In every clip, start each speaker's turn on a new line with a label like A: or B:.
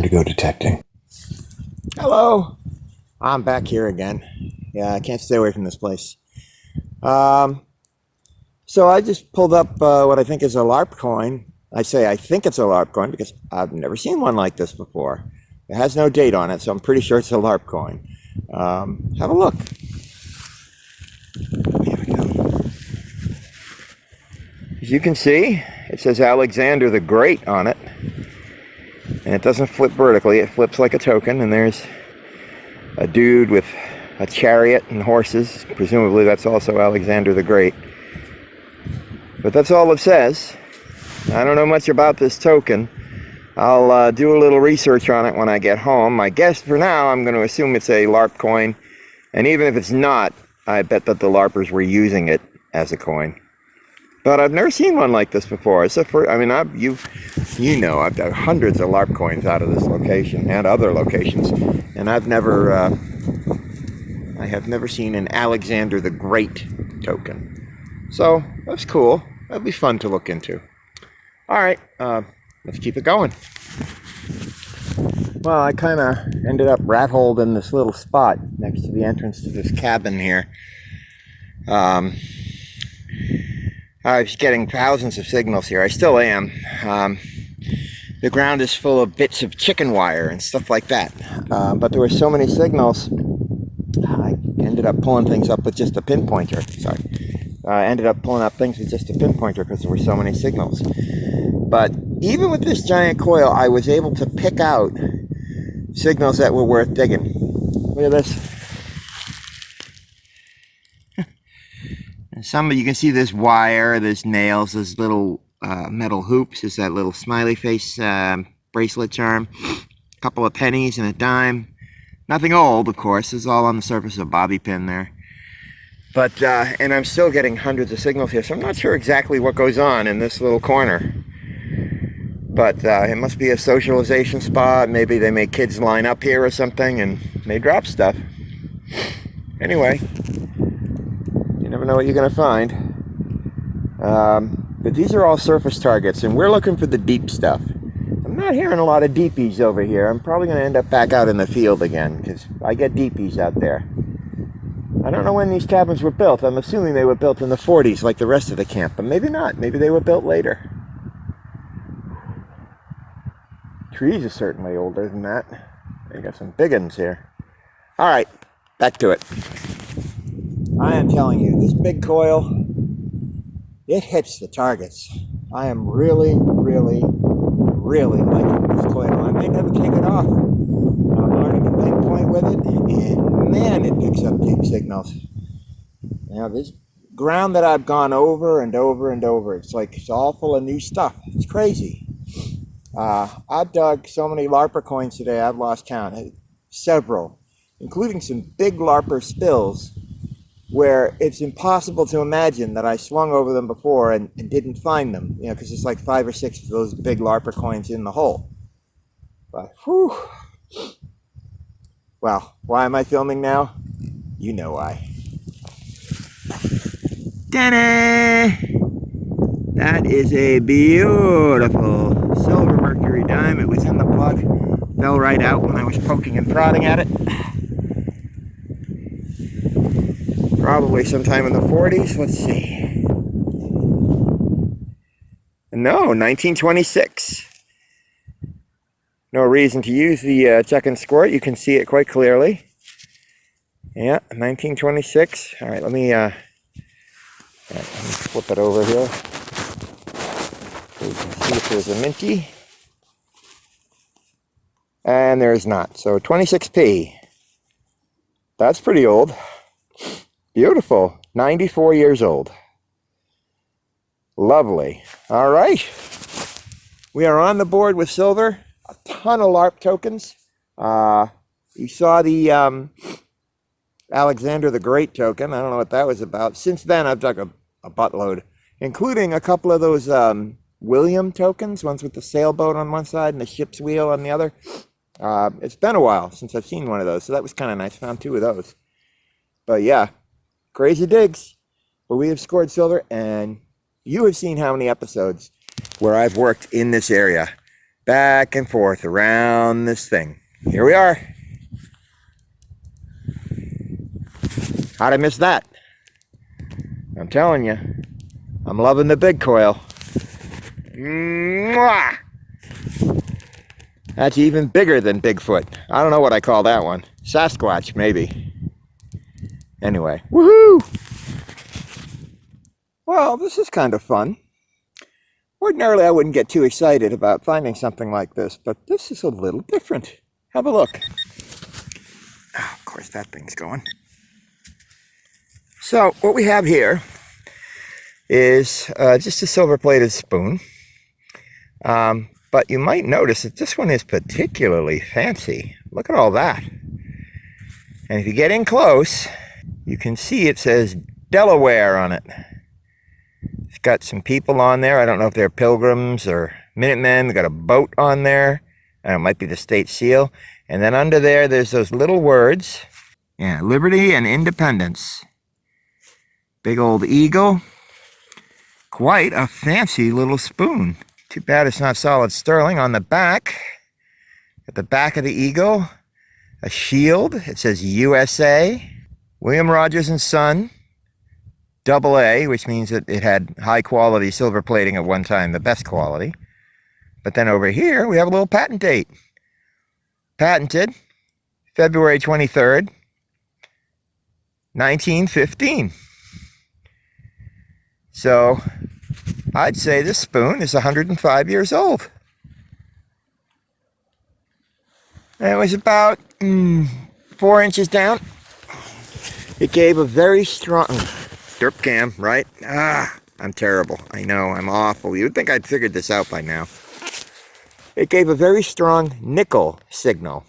A: to go detecting.
B: Hello. I'm back here again. Yeah, I can't stay away from this place. So I just pulled up what I think is a LARP coin. I say I think it's a LARP coin because I've never seen one like this before. It has no date on it, so I'm pretty sure it's a LARP coin. Have a look. Here we go. As you can see, it says Alexander the Great on it. And it doesn't flip vertically, it flips like a token, and there's a dude with a chariot and horses. Presumably that's also Alexander the Great. But that's all it says. I don't know much about this token. I'll do a little research on it when I get home. I guess for now I'm going to assume it's a LARP coin. And even if it's not, I bet that the LARPers were using it as a coin. But I've never seen one like this before. It's I've done hundreds of LARP coins out of this location and other locations, and I have never seen an Alexander the Great token. So that's cool. That'd be fun to look into. All right, let's keep it going. Well, I kind of ended up rat-holed in this little spot next to the entrance to this cabin here. I was getting thousands of signals here. I still am. The ground is full of bits of chicken wire and stuff like that. But there were so many signals, I ended up pulling things up with just a pinpointer. I ended up pulling up things with just a pinpointer because there were so many signals. But even with this giant coil, I was able to pick out signals that were worth digging. Look at this. You can see this wire, there's nails, there's little metal hoops, there's that little Smileyface bracelet charm, a couple of pennies and a dime. Nothing old, of course, it's all on the surface of a bobby pin there. But, and I'm still getting hundreds of signals here, so I'm not sure exactly what goes on in this little corner. But it must be a socialization spot, maybe they make kids line up here or something and they drop stuff. Anyway. You never know what you're going to find. But these are all surface targets, and we're looking for the deep stuff. I'm not hearing a lot of deepies over here. I'm probably going to end up back out in the field again, because I get deepies out there. I don't know when these cabins were built. I'm assuming they were built in the 40s, like the rest of the camp, but maybe not. Maybe they were built later. Trees are certainly older than that. They got some big ones here. All right, back to it. I am telling you, this big coil, it hits the targets. I am really, really, really liking this coil. I may never take it off. I'm learning to pinpoint with it, and man, it picks up deep signals. Now, this ground that I've gone over and over and over, it's like it's all full of new stuff. It's crazy. I've dug so many LARPer coins today, I've lost count. Several, including some big LARPer spills, where it's impossible to imagine that I swung over them before and didn't find them, you know, because it's like 5 or 6 of those big LARPer coins in the hole. But, whew. Well, why am I filming now? You know why. Ta-da! That is a beautiful silver Mercury Dime. It was in the plug, fell right out when I was poking and prodding at it. Probably sometime in the 40s. Let's see. No, 1926. No reason to use the Chuckin squirt. You can see it quite clearly. Yeah, 1926. All right, let me flip it over here so you can see if there's a minty. And there's not. So 26p. That's pretty old. Beautiful. 94 years old. Lovely. All right. We are on the board with silver. A ton of LARP tokens. You saw the Alexander the Great token. I don't know what that was about. Since then, I've dug a buttload, including a couple of those William tokens, ones with the sailboat on one side and the ship's wheel on the other. It's been a while since I've seen one of those, so that was kind of nice. Found 2 of those. But yeah. Crazy digs, but we have scored silver, and you have seen how many episodes where I've worked in this area. back and forth around this thing. Here we are. How'd I miss that? I'm telling you, I'm loving the big coil. Mwah! That's even bigger than Bigfoot. I don't know what I call that one. Sasquatch, maybe. Anyway, woohoo! Well, this is kind of fun. Ordinarily, I wouldn't get too excited about finding something like this, but this is a little different. Have a look. Oh, of course, that thing's going. So, what we have here is just a silver-plated spoon. But you might notice that this one is particularly fancy. Look at all that. And if you get in close, you can see it says Delaware on it. It's got some people on there. I don't know if they're pilgrims or Minutemen. They've got a boat on there. It might be the state seal. And then under there, there's those little words. Yeah, liberty and independence. Big old eagle. Quite a fancy little spoon. Too bad it's not solid sterling. On the back, at the back of the eagle, a shield. It says USA. William Rogers and Son. AA, which means that it had high quality silver plating at one time, the best quality. But then over here, we have a little patent date. Patented February 23rd, 1915. So, I'd say this spoon is 105 years old. And it was about 4 inches down. It gave a very strong... Derp cam, right? I'm terrible. I know, I'm awful. You'd think I'd figured this out by now. It gave a very strong nickel signal.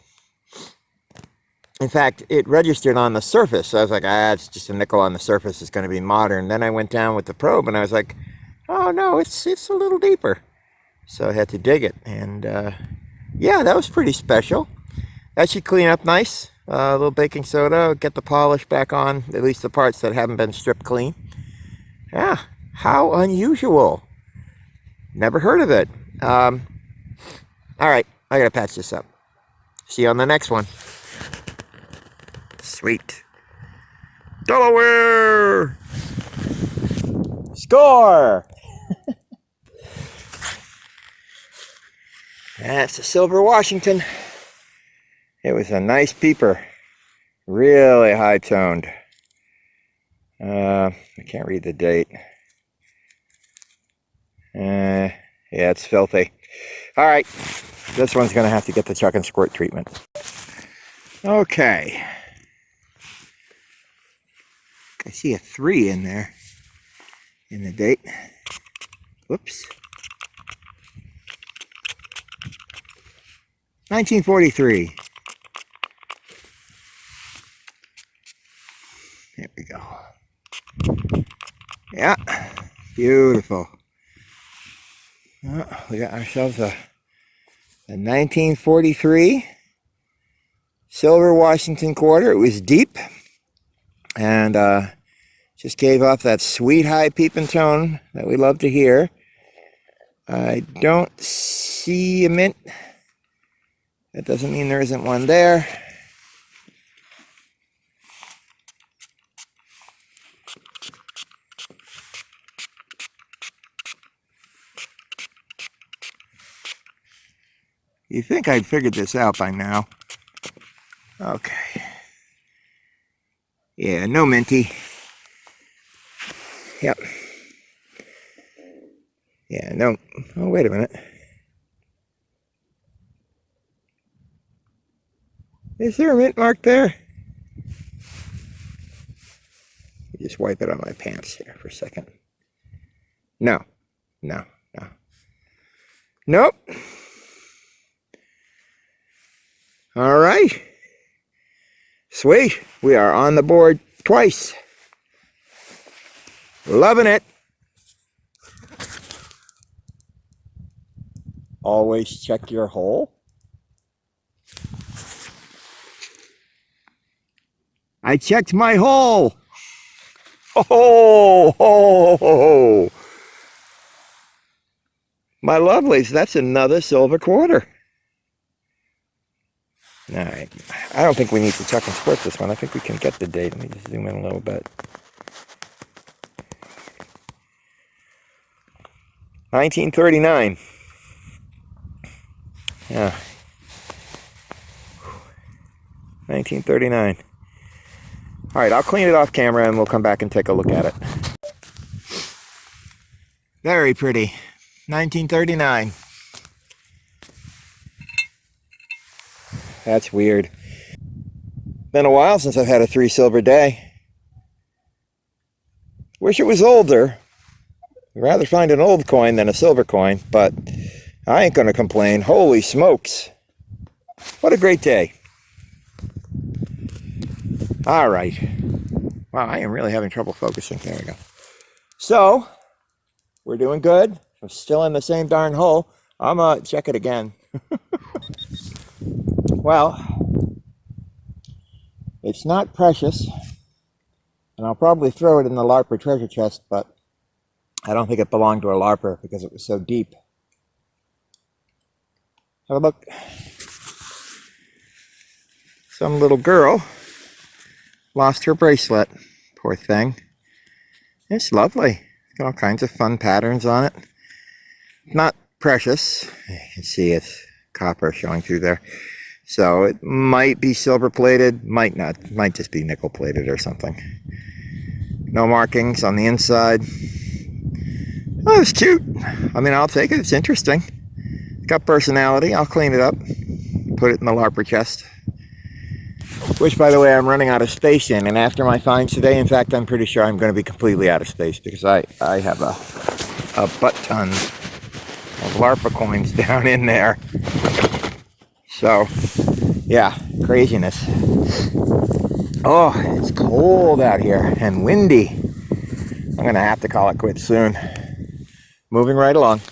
B: In fact, it registered on the surface. So I was like, it's just a nickel on the surface. It's going to be modern. Then I went down with the probe and I was like, oh no, it's a little deeper. So I had to dig it. And yeah, that was pretty special. That should clean up nice. A little baking soda, get the polish back on, at least the parts that haven't been stripped clean. Yeah, how unusual. Never heard of it. All right, I gotta patch this up. See you on the next one. Sweet. Delaware! Score! That's a silver Washington. It was a nice peeper. Really high-toned. I can't read the date. Yeah, it's filthy. All right, this one's going to have to get the Chuckin squirt treatment. Okay. I see a 3 in there in the date. Whoops. 1943. There we go. Yeah, beautiful. Oh, we got ourselves a 1943 silver Washington quarter. It was deep and just gave off that sweet high peeping tone that we love to hear. I don't see a mint. That doesn't mean there isn't one there. You think I'd figured this out by now. Okay. Yeah, no minty. Yep. Yeah, no. Oh, wait a minute. Is there a mint mark there? Just wipe it on my pants here for a second. No. No. No. Nope. All right. Sweet. We are on the board twice. Loving it. Always check your hole. I checked my hole. Oh, ho, ho, ho. My lovelies, that's another silver quarter. All right. I don't think we need to chuck and split this one. I think we can get the date. Let me just zoom in a little bit. 1939. Yeah. 1939. All right, I'll clean it off camera and we'll come back and take a look at it. Very pretty. 1939. That's weird. Been a while since I've had a 3 silver day. Wish it was older. I'd rather find an old coin than a silver coin, but I ain't gonna complain. Holy smokes. What a great day. All right. Wow, I am really having trouble focusing. There we go. So, we're doing good. I'm still in the same darn hole. I'm gonna check it again. Well, it's not precious, and I'll probably throw it in the LARPer treasure chest, but I don't think it belonged to a LARPer because it was so deep. Have a look. Some little girl lost her bracelet. Poor thing. It's lovely. It's got all kinds of fun patterns on it. Not precious. You can see it's copper showing through there. So it might be silver plated, might not. Might just be nickel plated or something. No markings on the inside. Oh, it's cute. I mean, I'll take it. It's interesting. It's got personality. I'll clean it up. Put it in the LARPer chest. Which, by the way, I'm running out of space in. And after my finds today, in fact, I'm pretty sure I'm going to be completely out of space because I have a butt ton of LARPer coins down in there. So, yeah, craziness. Oh, it's cold out here and windy. I'm going to have to call it quits soon. Moving right along.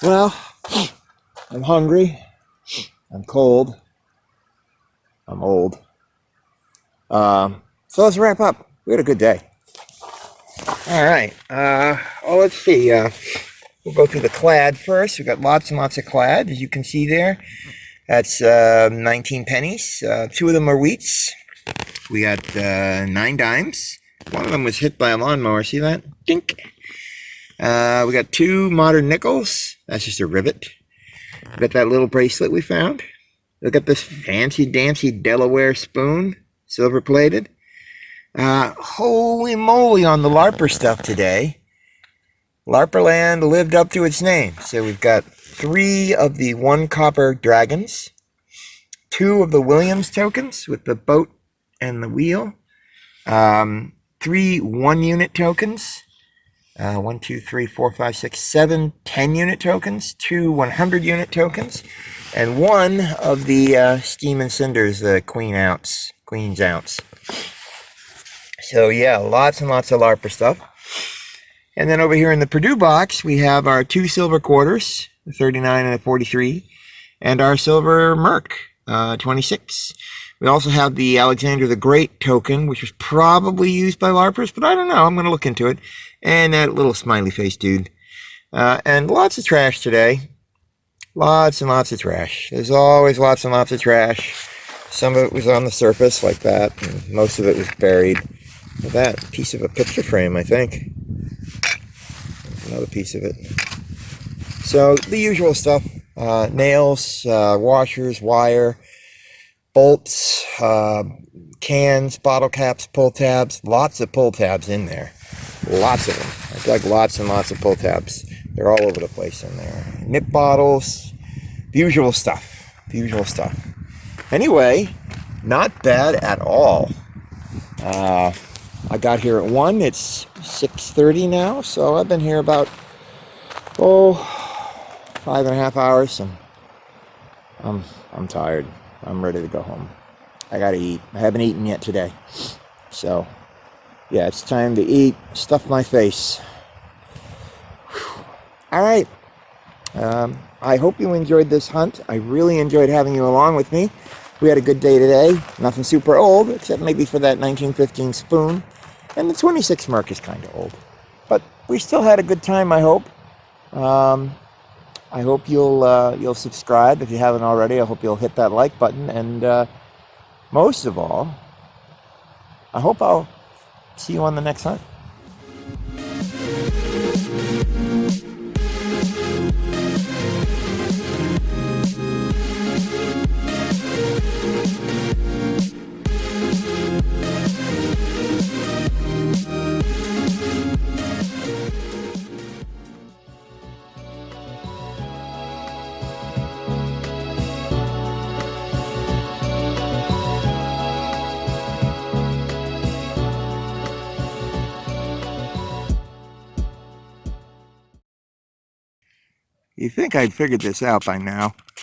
B: Well, I'm hungry. I'm cold. I'm old. So let's wrap up. We had a good day. All right. Let's see. We'll go through the clad first. We've got lots and lots of clad, as you can see there. That's 19 pennies. 2 of them are wheats. We got 9 dimes. One of them was hit by a lawnmower. See that? Dink. We got 2 modern nickels. That's just a rivet. We got that little bracelet we found. Look at this fancy-dancy Delaware spoon. Silver plated. Holy moly on the LARPer stuff today. LARPerland lived up to its name. So we've got 3 of the 1 copper dragons, 2 of the Williams tokens with the boat and the wheel, 3 1-unit tokens, 1, 2, 3, 4, 5, 6, 7 10-unit tokens, 2 100-unit tokens, and 1 of the Steam and Cinders, the Queen's Ounce. So yeah, lots and lots of LARPer stuff. And then over here in the Purdue box, we have our 2 silver quarters, a 39 and a 43, and our silver Merc, 26. We also have the Alexander the Great token, which was probably used by LARPers, but I don't know. I'm going to look into it. And that little Smileyface dude. And lots of trash today. Lots and lots of trash. There's always lots and lots of trash. Some of it was on the surface like that, and most of it was buried. That piece of a picture frame, I think. Another piece of it. So the usual stuff. Nails, washers, wire, bolts, cans, bottle caps, pull tabs. Lots of pull tabs in there. Lots of them. I dug lots and lots of pull tabs. They're all over the place in there. Nip bottles. The usual stuff. The usual stuff. Anyway, not bad at all. I got here at 1. It's 6:30 now, so I've been here about 5.5 hours, and I'm tired. I'm ready to go home. I gotta eat. I haven't eaten yet today, so yeah, it's time to eat. Stuff my face. Whew. All right. I hope you enjoyed this hunt. I really enjoyed having you along with me. We had a good day today. Nothing super old, except maybe for that 1915 spoon. And the 26 Merc is kind of old. But we still had a good time, I hope. I hope you'll subscribe if you haven't already. I hope you'll hit that like button. And most of all, I hope I'll see you on the next hunt. You think I'd figured this out by now.